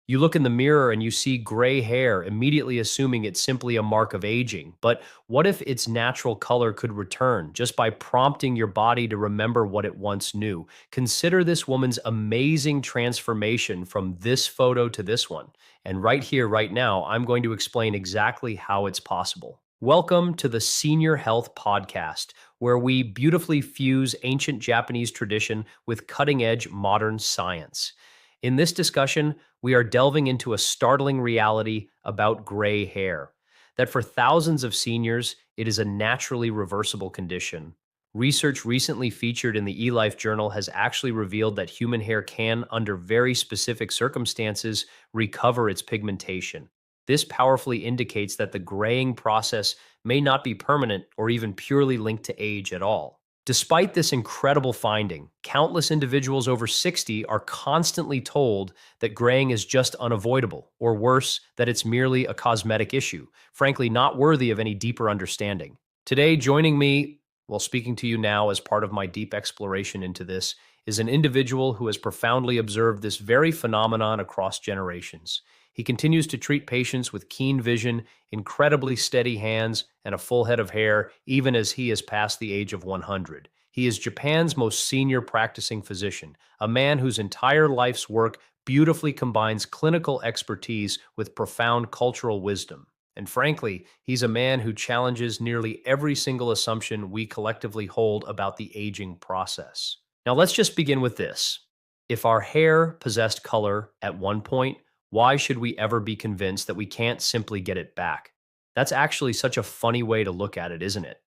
You look in the mirror and you see gray hair, immediately assuming it's simply a mark of aging. But what if its natural color could return just by prompting your body to remember what it once knew? Consider this woman's amazing transformation from this photo to this one. And right here, right now, I'm going to explain exactly how it's possible. Welcome to the Senior Health Podcast, where we beautifully fuse ancient Japanese tradition with cutting edge modern science. In this discussion, we are delving into a startling reality about gray hair. That for thousands of seniors, it is a naturally reversible condition. Research recently featured in the eLife Journal has actually revealed that human hair can, under very specific circumstances, recover its pigmentation. This powerfully indicates that the graying process may not be permanent or even purely linked to age at all. Despite this incredible finding, countless individuals over 60 are constantly told that graying is just unavoidable, or worse, that it's merely a cosmetic issue, frankly, not worthy of any deeper understanding. Today, joining me, while speaking to you now as part of my deep exploration into this, is an individual who has profoundly observed this very phenomenon across generations. He continues to treat patients with keen vision, incredibly steady hands, and a full head of hair, even as he is past the age of 100. He is Japan's most senior practicing physician, a man whose entire life's work beautifully combines clinical expertise with profound cultural wisdom. And frankly, he's a man who challenges nearly every single assumption we collectively hold about the aging process. Now, let's just begin with this. If our hair possessed color at one point, why should we ever be convinced that we can't simply get it back? That's actually such a funny way to look at it, isn't it?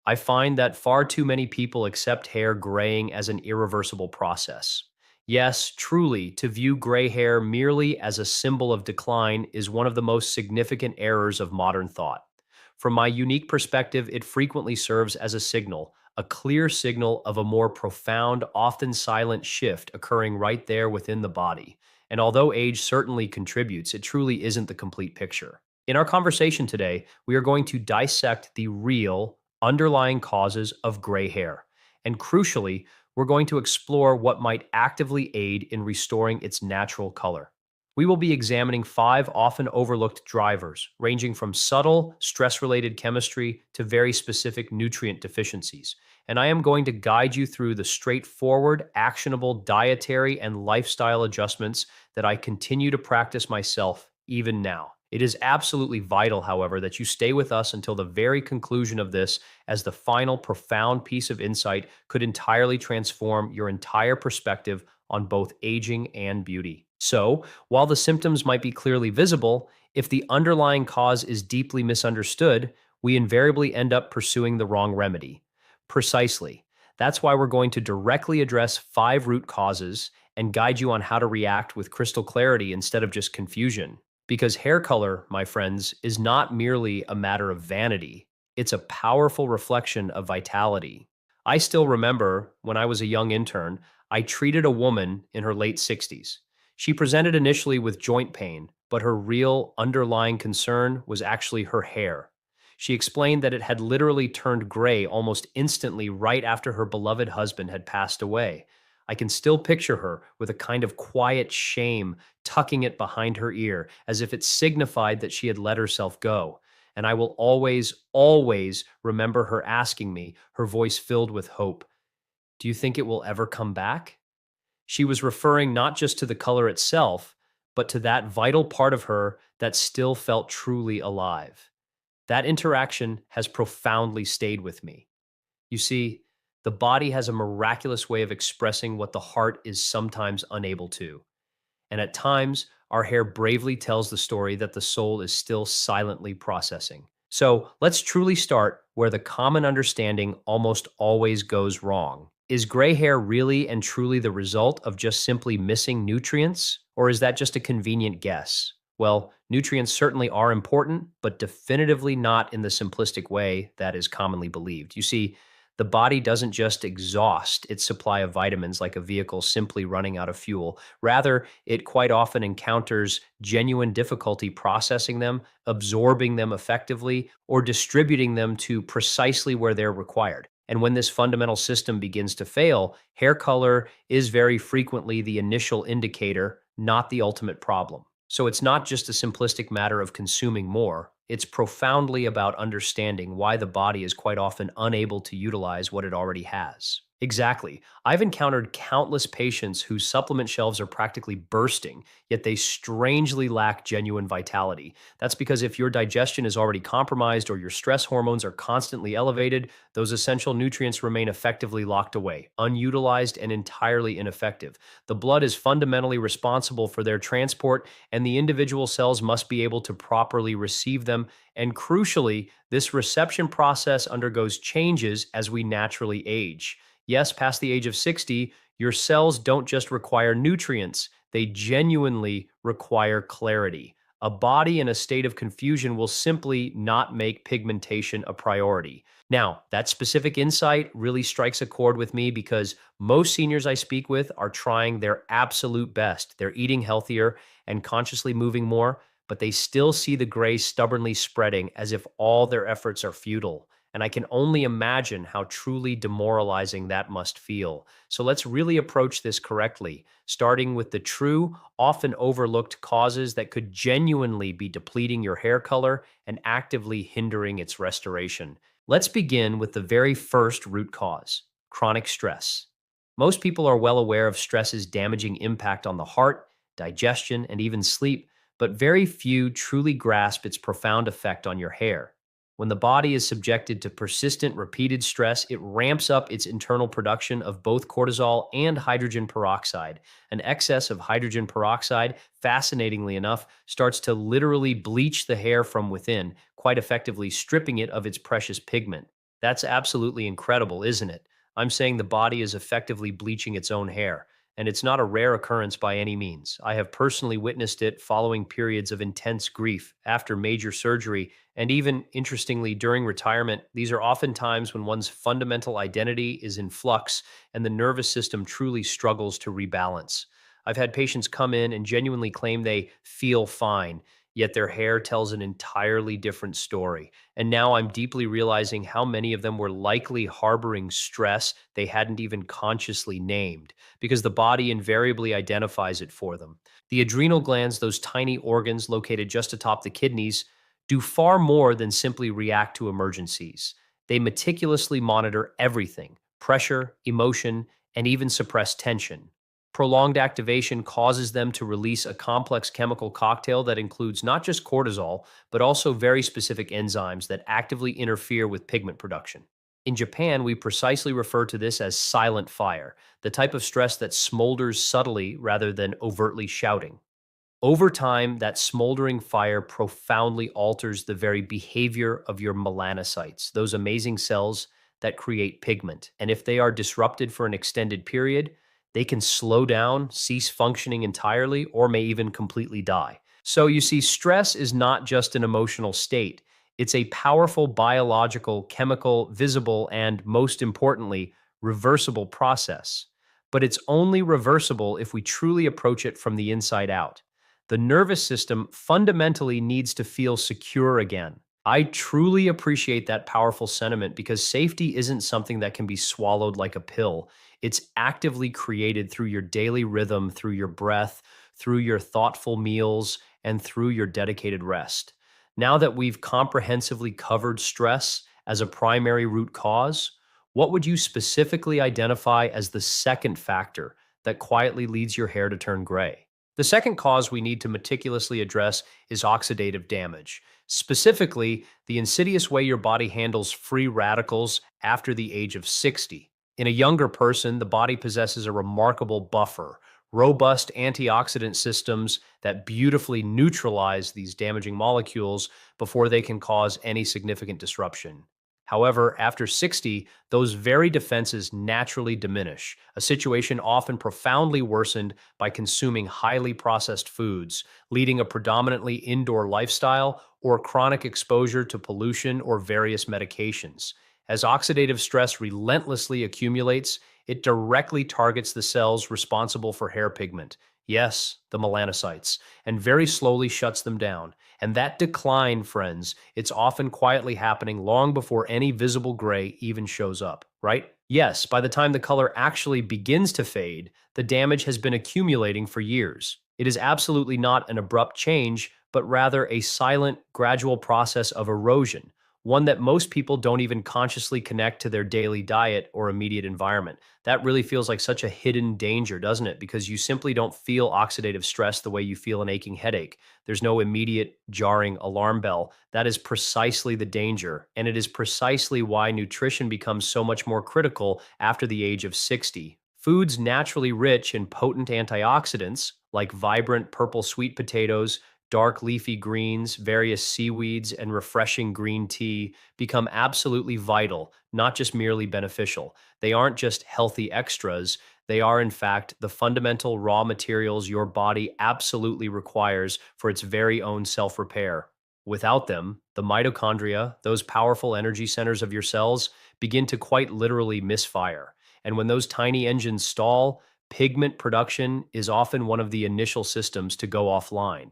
I find that far too many people accept hair graying as an irreversible process. Yes, truly, to view gray hair merely as a symbol of decline is one of the most significant errors of modern thought. From my unique perspective, it frequently serves as a signal, a clear signal of a more profound, often silent shift occurring right there within the body. And although age certainly contributes, it truly isn't the complete picture. In our conversation today, we are going to dissect the real, underlying causes of gray hair. And crucially, we're going to explore what might actively aid in restoring its natural color. We will be examining 5 often overlooked drivers, ranging from subtle, stress related chemistry to very specific nutrient deficiencies. And I am going to guide you through the straightforward, actionable dietary and lifestyle adjustments that I continue to practice myself even now. It is absolutely vital, however, that you stay with us until the very conclusion of this, as the final profound piece of insight could entirely transform your entire perspective on both aging and beauty. So, while the symptoms might be clearly visible, if the underlying cause is deeply misunderstood, we invariably end up pursuing the wrong remedy. Precisely. That's why we're going to directly address 5 root causes and guide you on how to react with crystal clarity instead of just confusion. Because hair color, my friends, is not merely a matter of vanity, it's a powerful reflection of vitality. I still remember when I was a young intern, I treated a woman in her late 60s. She presented initially with joint pain, but her real underlying concern was actually her hair. She explained that it had literally turned gray almost instantly right after her beloved husband had passed away. I can still picture her with a kind of quiet shame tucking it behind her ear, as if it signified that she had let herself go. And I will always, always remember her asking me, her voice filled with hope, "Do you think it will ever come back?" She was referring not just to the color itself, but to that vital part of her that still felt truly alive. That interaction has profoundly stayed with me. You see, the body has a miraculous way of expressing what the heart is sometimes unable to. And at times, our hair bravely tells the story that the soul is still silently processing. So let's truly start where the common understanding almost always goes wrong. Is gray hair really and truly the result of just simply missing nutrients? Or is that just a convenient guess? Well, nutrients certainly are important, but definitively not in the simplistic way that is commonly believed. You see, the body doesn't just exhaust its supply of vitamins like a vehicle simply running out of fuel. Rather, it quite often encounters genuine difficulty processing them, absorbing them effectively, or distributing them to precisely where they're required. And when this fundamental system begins to fail, hair color is very frequently the initial indicator, not the ultimate problem. So it's not just a simplistic matter of consuming more, it's profoundly about understanding why the body is quite often unable to utilize what it already has. Exactly. I've encountered countless patients whose supplement shelves are practically bursting, yet they strangely lack genuine vitality. That's because if your digestion is already compromised or your stress hormones are constantly elevated, those essential nutrients remain effectively locked away, unutilized, and entirely ineffective. The blood is fundamentally responsible for their transport, and the individual cells must be able to properly receive them. And crucially, this reception process undergoes changes as we naturally age. Yes, past the age of 60, your cells don't just require nutrients, they genuinely require clarity. A body in a state of confusion will simply not make pigmentation a priority. Now, that specific insight really strikes a chord with me because most seniors I speak with are trying their absolute best. They're eating healthier and consciously moving more, but they still see the gray stubbornly spreading as if all their efforts are futile. And I can only imagine how truly demoralizing that must feel. So let's really approach this correctly, starting with the true, often overlooked causes that could genuinely be depleting your hair color and actively hindering its restoration. Let's begin with the very first root cause: chronic stress. Most people are well aware of stress's damaging impact on the heart, digestion, and even sleep, but very few truly grasp its profound effect on your hair. When the body is subjected to persistent, repeated stress, it ramps up its internal production of both cortisol and hydrogen peroxide. An excess of hydrogen peroxide, fascinatingly enough, starts to literally bleach the hair from within, quite effectively stripping it of its precious pigment. That's absolutely incredible, isn't it? I'm saying the body is effectively bleaching its own hair. And it's not a rare occurrence by any means. I have personally witnessed it following periods of intense grief, after major surgery, and even, interestingly, during retirement. These are often times when one's fundamental identity is in flux and the nervous system truly struggles to rebalance. I've had patients come in and genuinely claim they feel fine, yet their hair tells an entirely different story. And now I'm deeply realizing how many of them were likely harboring stress they hadn't even consciously named, because the body invariably identifies it for them. The adrenal glands, those tiny organs located just atop the kidneys, do far more than simply react to emergencies. They meticulously monitor everything: pressure, emotion, and even suppress tension. Prolonged activation causes them to release a complex chemical cocktail that includes not just cortisol, but also very specific enzymes that actively interfere with pigment production. In Japan, we precisely refer to this as silent fire, the type of stress that smolders subtly rather than overtly shouting. Over time, that smoldering fire profoundly alters the very behavior of your melanocytes, those amazing cells that create pigment. And if they are disrupted for an extended period, they can slow down, cease functioning entirely, or may even completely die. So you see, stress is not just an emotional state. It's a powerful biological, chemical, visible, and most importantly, reversible process. But it's only reversible if we truly approach it from the inside out. The nervous system fundamentally needs to feel secure again. I truly appreciate that powerful sentiment because safety isn't something that can be swallowed like a pill. It's actively created through your daily rhythm, through your breath, through your thoughtful meals, and through your dedicated rest. Now that we've comprehensively covered stress as a primary root cause, what would you specifically identify as the second factor that quietly leads your hair to turn gray? The second cause we need to meticulously address is oxidative damage, specifically the insidious way your body handles free radicals after the age of 60. In a younger person, the body possesses a remarkable buffer, robust antioxidant systems that beautifully neutralize these damaging molecules before they can cause any significant disruption. However, after 60, those very defenses naturally diminish, a situation often profoundly worsened by consuming highly processed foods, leading a predominantly indoor lifestyle, or chronic exposure to pollution or various medications. As oxidative stress relentlessly accumulates, it directly targets the cells responsible for hair pigment. Yes, the melanocytes, and very slowly shuts them down. And that decline, friends, it's often quietly happening long before any visible gray even shows up, right? Yes, by the time the color actually begins to fade, the damage has been accumulating for years. It is absolutely not an abrupt change, but rather a silent, gradual process of erosion, one that most people don't even consciously connect to their daily diet or immediate environment. That really feels like such a hidden danger, doesn't it? Because you simply don't feel oxidative stress the way you feel an aching headache. There's no immediate jarring alarm bell. That is precisely the danger. And it is precisely why nutrition becomes so much more critical after the age of 60. Foods naturally rich in potent antioxidants, like vibrant purple sweet potatoes, dark leafy greens, various seaweeds, and refreshing green tea, become absolutely vital, not just merely beneficial. They aren't just healthy extras. They are, in fact, the fundamental raw materials your body absolutely requires for its very own self repair. Without them, the mitochondria, those powerful energy centers of your cells, begin to quite literally misfire. And when those tiny engines stall, pigment production is often one of the initial systems to go offline.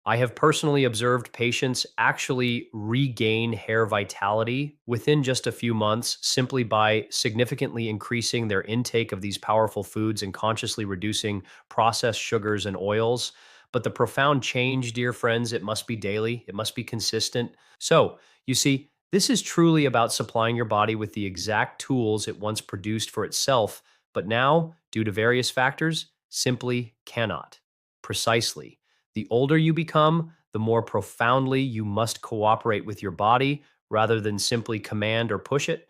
I have personally observed patients actually regain hair vitality within just a few months simply by significantly increasing their intake of these powerful foods and consciously reducing processed sugars and oils. But the profound change, dear friends, it must be daily, it must be consistent. So, you see, this is truly about supplying your body with the exact tools it once produced for itself, but now, due to various factors, simply cannot. Precisely. The older you become, the more profoundly you must cooperate with your body rather than simply command or push it.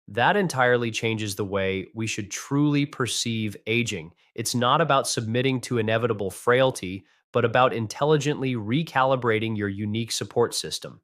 That entirely changes the way we should truly perceive aging. It's not about submitting to inevitable frailty, but about intelligently recalibrating your unique support system.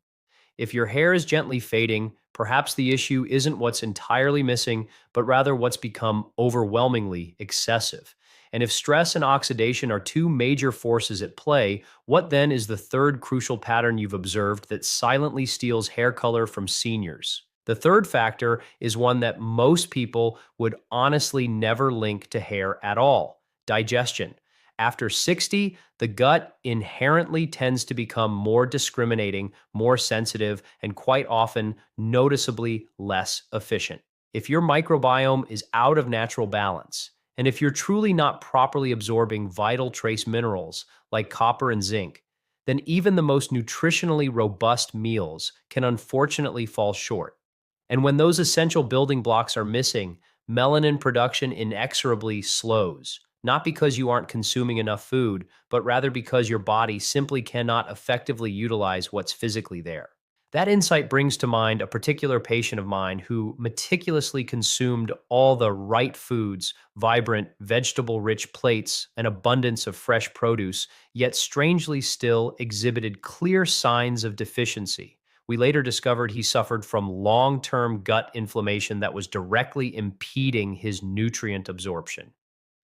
If your hair is gently fading, perhaps the issue isn't what's entirely missing, but rather what's become overwhelmingly excessive. And if stress and oxidation are two major forces at play, what then is the third crucial pattern you've observed that silently steals hair color from seniors? The third factor is one that most people would honestly never link to hair at all: digestion. After 60, the gut inherently tends to become more discriminating, more sensitive, and quite often noticeably less efficient. If your microbiome is out of natural balance, and if you're truly not properly absorbing vital trace minerals like copper and zinc, then even the most nutritionally robust meals can unfortunately fall short. And when those essential building blocks are missing, melanin production inexorably slows, not because you aren't consuming enough food, but rather because your body simply cannot effectively utilize what's physically there. That insight brings to mind a particular patient of mine who meticulously consumed all the right foods, vibrant, vegetable rich plates, an abundance of fresh produce, yet strangely still exhibited clear signs of deficiency. We later discovered he suffered from long term gut inflammation that was directly impeding his nutrient absorption.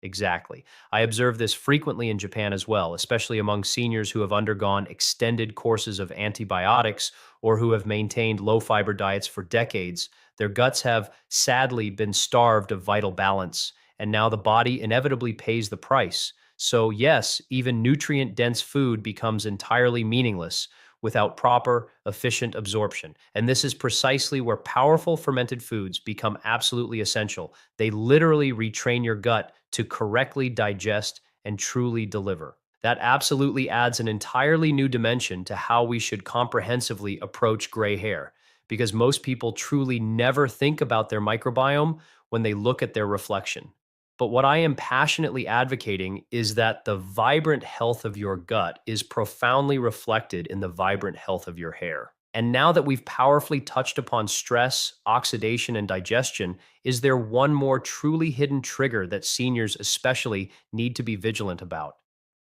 Exactly. I observe this frequently in Japan as well, especially among seniors who have undergone extended courses of antibiotics or who have maintained low fiber diets for decades. Their guts have sadly been starved of vital balance, and now the body inevitably pays the price. So, yes, even nutrient dense food becomes entirely meaningless without proper, efficient absorption. And this is precisely where powerful fermented foods become absolutely essential. They literally retrain your gut to correctly digest and truly deliver. That absolutely adds an entirely new dimension to how we should comprehensively approach gray hair, because most people truly never think about their microbiome when they look at their reflection. But what I am passionately advocating is that the vibrant health of your gut is profoundly reflected in the vibrant health of your hair. And now that we've powerfully touched upon stress, oxidation, and digestion, is there one more truly hidden trigger that seniors especially need to be vigilant about?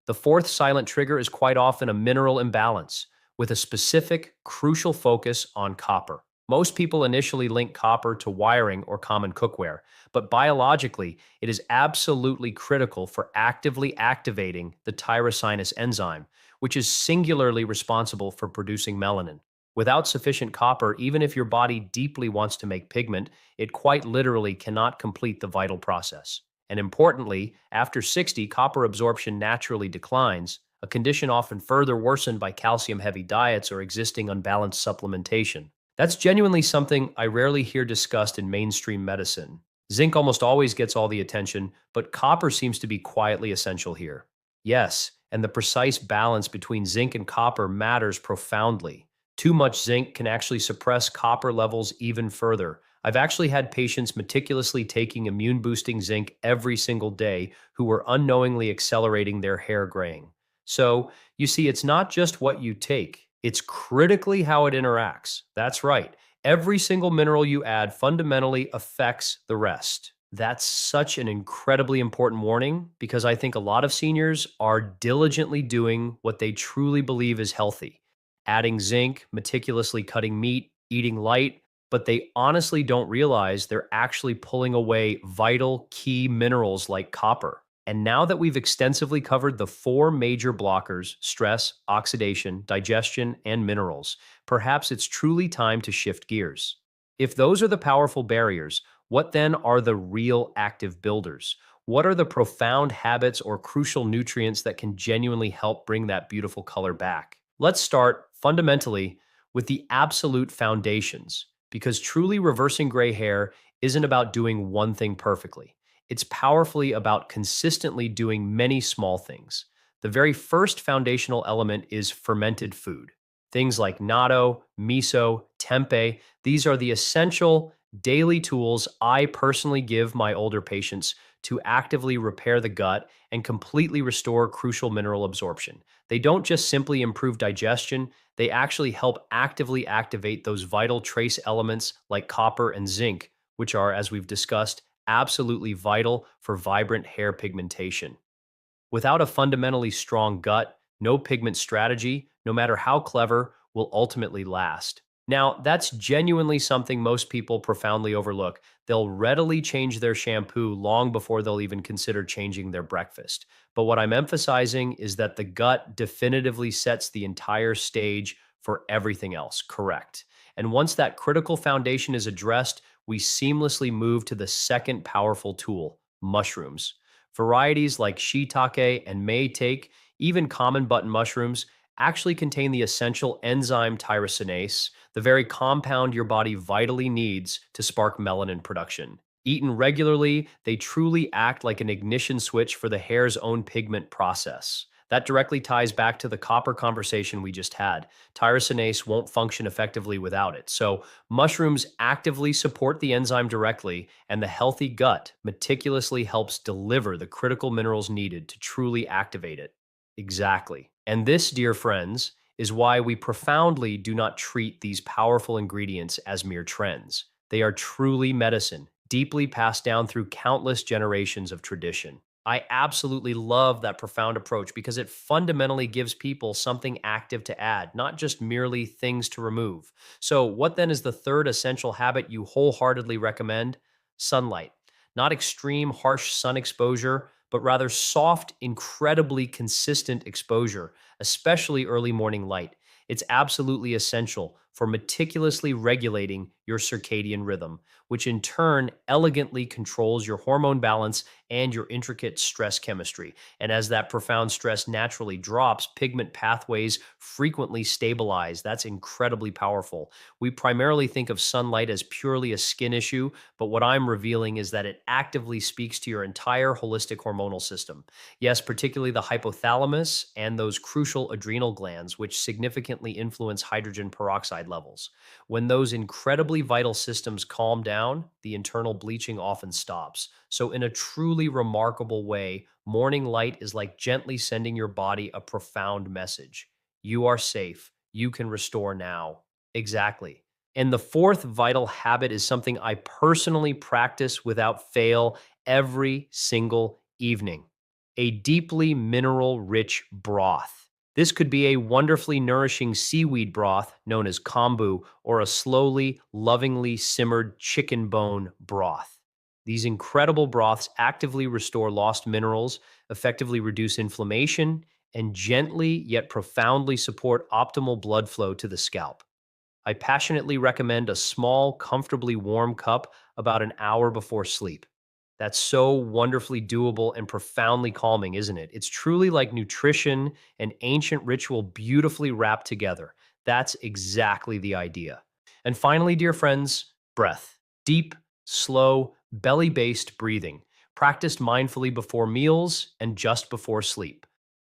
The fourth silent trigger is quite often a mineral imbalance, with a specific, crucial focus on copper. Most people initially link copper to wiring or common cookware, but biologically, it is absolutely critical for actively activating the tyrosinase enzyme, which is singularly responsible for producing melanin. Without sufficient copper, even if your body deeply wants to make pigment, it quite literally cannot complete the vital process. And importantly, after 60, copper absorption naturally declines, a condition often further worsened by calcium heavy diets or existing unbalanced supplementation. That's genuinely something I rarely hear discussed in mainstream medicine. Zinc almost always gets all the attention, but copper seems to be quietly essential here. Yes, and the precise balance between zinc and copper matters profoundly. Too much zinc can actually suppress copper levels even further. I've actually had patients meticulously taking immune boosting zinc every single day who were unknowingly accelerating their hair graying. So, you see, it's not just what you take, it's critically how it interacts. That's right. Every single mineral you add fundamentally affects the rest. That's such an incredibly important warning because I think a lot of seniors are diligently doing what they truly believe is healthy, adding zinc, meticulously cutting meat, eating light, but they honestly don't realize they're actually pulling away vital key minerals like copper. And now that we've extensively covered the four major blockers stress, oxidation, digestion, and minerals perhaps it's truly time to shift gears. If those are the powerful barriers, what then are the real active builders? What are the profound habits or crucial nutrients that can genuinely help bring that beautiful color back? Let's start fundamentally with the absolute foundations, because truly reversing gray hair isn't about doing one thing perfectly. It's powerfully about consistently doing many small things. The very first foundational element is fermented food. Things like natto, miso, tempeh, these are the essential daily tools I personally give my older patients to actively repair the gut and completely restore crucial mineral absorption. They don't just simply improve digestion, they actually help actively activate those vital trace elements like copper and zinc, which are, as we've discussed, absolutely vital for vibrant hair pigmentation. Without a fundamentally strong gut, no pigment strategy, no matter how clever, will ultimately last. Now, that's genuinely something most people profoundly overlook. They'll readily change their shampoo long before they'll even consider changing their breakfast. But what I'm emphasizing is that the gut definitively sets the entire stage for everything else, correct? And once that critical foundation is addressed, we seamlessly move to the second powerful tool mushrooms. Varieties like shiitake and maitake, even common button mushrooms, actually contain the essential enzyme tyrosinase, the very compound your body vitally needs to spark melanin production. Eaten regularly, they truly act like an ignition switch for the hair's own pigment process. That directly ties back to the copper conversation we just had. Tyrosinase won't function effectively without it. So, mushrooms actively support the enzyme directly, and the healthy gut meticulously helps deliver the critical minerals needed to truly activate it. Exactly. And this, dear friends, is why we profoundly do not treat these powerful ingredients as mere trends. They are truly medicine, deeply passed down through countless generations of tradition. I absolutely love that profound approach because it fundamentally gives people something active to add, not just merely things to remove. So, what then is the third essential habit you wholeheartedly recommend? Sunlight. Not extreme, harsh sun exposure, but rather soft, incredibly consistent exposure, especially early morning light. It's absolutely essential for meticulously regulating your circadian rhythm, which in turn elegantly controls your hormone balance and your intricate stress chemistry. And as that profound stress naturally drops, pigment pathways frequently stabilize. That's incredibly powerful. We primarily think of sunlight as purely a skin issue, but what I'm revealing is that it actively speaks to your entire holistic hormonal system. Yes, particularly the hypothalamus and those crucial adrenal glands, which significantly influence hydrogen peroxide levels. When those incredibly vital systems calm down, the internal bleaching often stops. So, in a truly remarkable way, morning light is like gently sending your body a profound message. You are safe. You can restore now. Exactly. And the fourth vital habit is something I personally practice without fail every single evening: a deeply mineral rich broth. This could be a wonderfully nourishing seaweed broth known as kombu or a slowly, lovingly simmered chicken bone broth. These incredible broths actively restore lost minerals, effectively reduce inflammation, and gently yet profoundly support optimal blood flow to the scalp. I passionately recommend a small, comfortably warm cup about an hour before sleep. That's so wonderfully doable and profoundly calming, isn't it? It's truly like nutrition and ancient ritual beautifully wrapped together. That's exactly the idea. And finally, dear friends, breath. Deep, slow, belly based breathing, practiced mindfully before meals and just before sleep.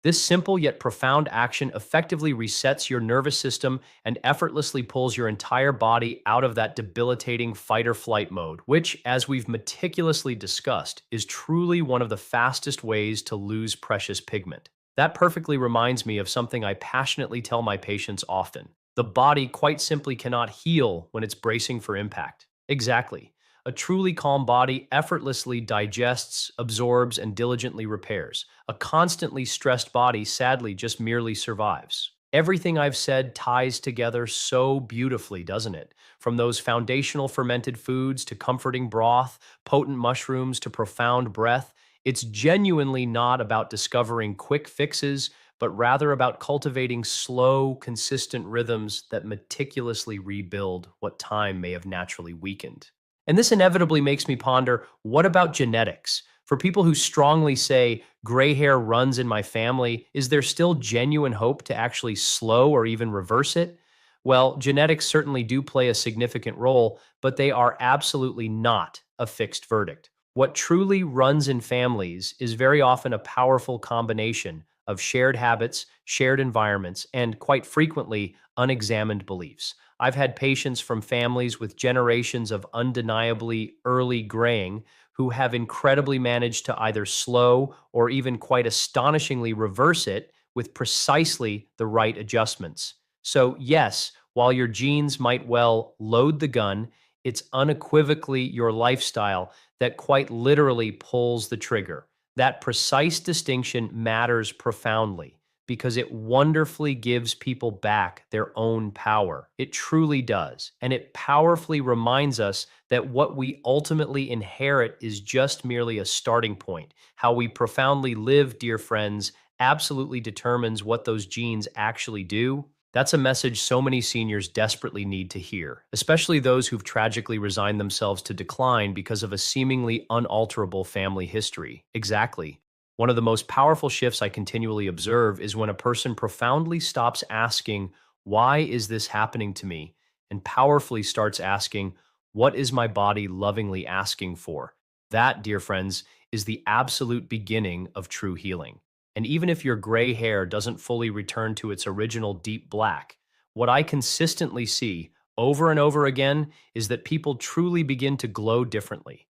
This simple yet profound action effectively resets your nervous system and effortlessly pulls your entire body out of that debilitating fight or flight mode, which, as we've meticulously discussed, is truly one of the fastest ways to lose precious pigment. That perfectly reminds me of something I passionately tell my patients often. The body quite simply cannot heal when it's bracing for impact. Exactly. A truly calm body effortlessly digests, absorbs, and diligently repairs. A constantly stressed body sadly just merely survives. Everything I've said ties together so beautifully, doesn't it? From those foundational fermented foods to comforting broth, potent mushrooms to profound breath, it's genuinely not about discovering quick fixes, but rather about cultivating slow, consistent rhythms that meticulously rebuild what time may have naturally weakened. And this inevitably makes me ponder, what about genetics? For people who strongly say gray hair runs in my family, is there still genuine hope to actually slow or even reverse it? Well, genetics certainly do play a significant role, but they are absolutely not a fixed verdict. What truly runs in families is very often a powerful combination of shared habits, shared environments, and quite frequently, unexamined beliefs. I've had patients from families with generations of undeniably early graying who have incredibly managed to either slow or even quite astonishingly reverse it with precisely the right adjustments. So, yes, while your genes might well load the gun, it's unequivocally your lifestyle that quite literally pulls the trigger. That precise distinction matters profoundly because it wonderfully gives people back their own power. It truly does. And it powerfully reminds us that what we ultimately inherit is just merely a starting point. How we profoundly live, dear friends, absolutely determines what those genes actually do. That's a message so many seniors desperately need to hear, especially those who've tragically resigned themselves to decline because of a seemingly unalterable family history. Exactly. One of the most powerful shifts I continually observe is when a person profoundly stops asking, "Why is this happening to me?" and powerfully starts asking, "What is my body lovingly asking for?" That, dear friends, is the absolute beginning of true healing. And even if your gray hair doesn't fully return to its original deep black, what I consistently see over and over again is that people truly begin to glow differently.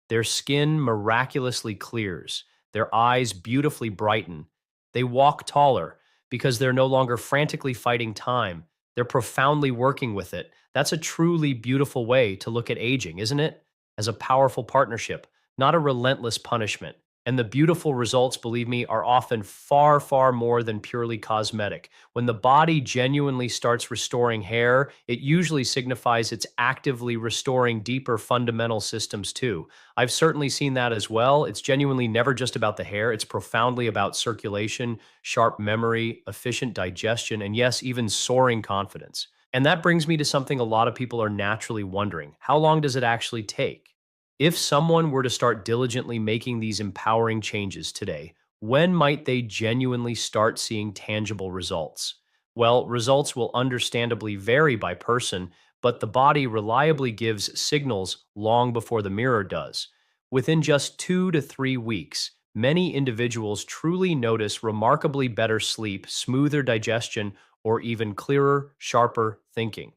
Their skin miraculously clears, their eyes beautifully brighten. They walk taller because they're no longer frantically fighting time. They're profoundly working with it. That's a truly beautiful way to look at aging, isn't it? As a powerful partnership, not a relentless punishment. And the beautiful results, believe me, are often far, far more than purely cosmetic. When the body genuinely starts restoring hair, it usually signifies it's actively restoring deeper fundamental systems too. I've certainly seen that as well. It's genuinely never just about the hair, it's profoundly about circulation, sharp memory, efficient digestion, and yes, even soaring confidence. And that brings me to something a lot of people are naturally wondering: how long does it actually take? If someone were to start diligently making these empowering changes today, when might they genuinely start seeing tangible results? Well, results will understandably vary by person, but the body reliably gives signals long before the mirror does. Within just 2 to 3 weeks, many individuals truly notice remarkably better sleep, smoother digestion, or even clearer, sharper thinking.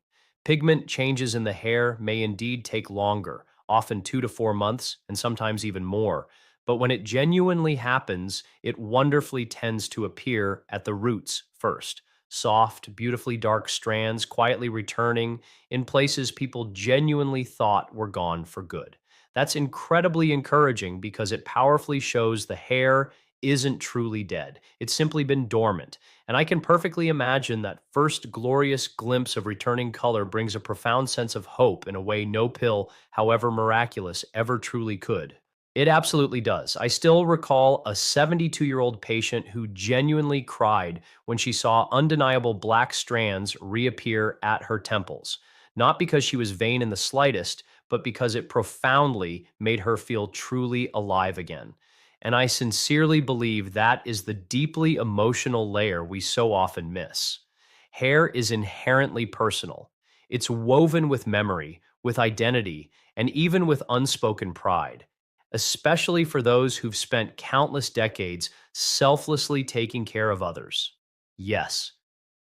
Pigment changes in the hair may indeed take longer, often 2 to 4 months, and sometimes even more. But when it genuinely happens, it wonderfully tends to appear at the roots first. Soft, beautifully dark strands quietly returning in places people genuinely thought were gone for good. That's incredibly encouraging because it powerfully shows the hair isn't truly dead. It's simply been dormant. And I can perfectly imagine that first glorious glimpse of returning color brings a profound sense of hope in a way no pill, however miraculous, ever truly could. It absolutely does. I still recall a 72-year-old patient who genuinely cried when she saw undeniable black strands reappear at her temples. Not because she was vain in the slightest, but because it profoundly made her feel truly alive again. And I sincerely believe that is the deeply emotional layer we so often miss. Hair is inherently personal. It's woven with memory, with identity, and even with unspoken pride. especially for those who've spent countless decades selflessly taking care of others. Yes,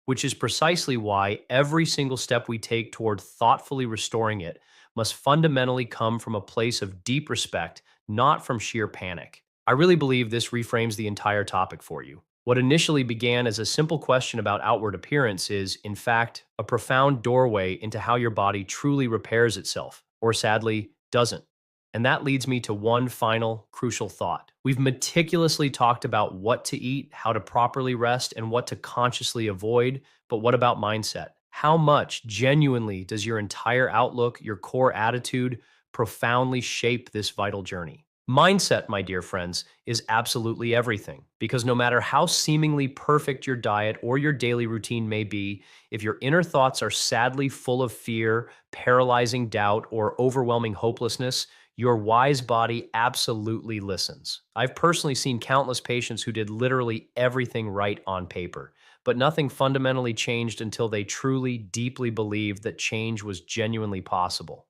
which is precisely why every single step we take toward thoughtfully restoring it must fundamentally come from a place of deep respect, not from sheer panic. I really believe this reframes the entire topic for you. What initially began as a simple question about outward appearance is, in fact, a profound doorway into how your body truly repairs itself, or sadly, doesn't. And that leads me to one final crucial thought. We've meticulously talked about what to eat, how to properly rest, and what to consciously avoid. But what about mindset? How much genuinely does your entire outlook, your core attitude, profoundly shape this vital journey? Mindset, my dear friends, is absolutely everything. Because no matter how seemingly perfect your diet or your daily routine may be, if your inner thoughts are sadly full of fear, paralyzing doubt, or overwhelming hopelessness, your wise body absolutely listens. I've personally seen countless patients who did literally everything right on paper, but nothing fundamentally changed until they truly, deeply believed that change was genuinely possible.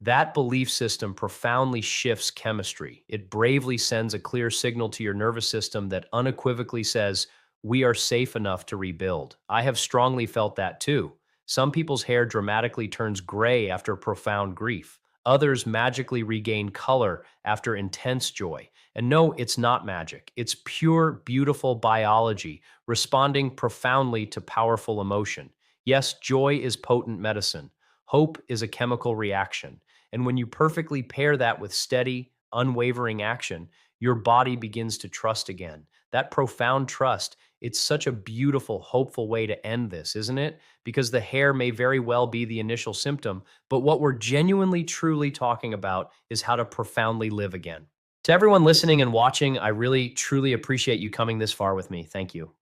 That belief system profoundly shifts chemistry. It bravely sends a clear signal to your nervous system that unequivocally says, we are safe enough to rebuild. I have strongly felt that too. Some people's hair dramatically turns gray after profound grief. Others magically regain color after intense joy. And no, it's not magic. It's pure, beautiful biology responding profoundly to powerful emotion. Yes, joy is potent medicine. Hope is a chemical reaction. And when you perfectly pair that with steady, unwavering action, your body begins to trust again. That profound trust, it's such a beautiful, hopeful way to end this, isn't it? Because the hair may very well be the initial symptom, but what we're genuinely, truly talking about is how to profoundly live again. To everyone listening and watching, I really, truly appreciate you coming this far with me. Thank you.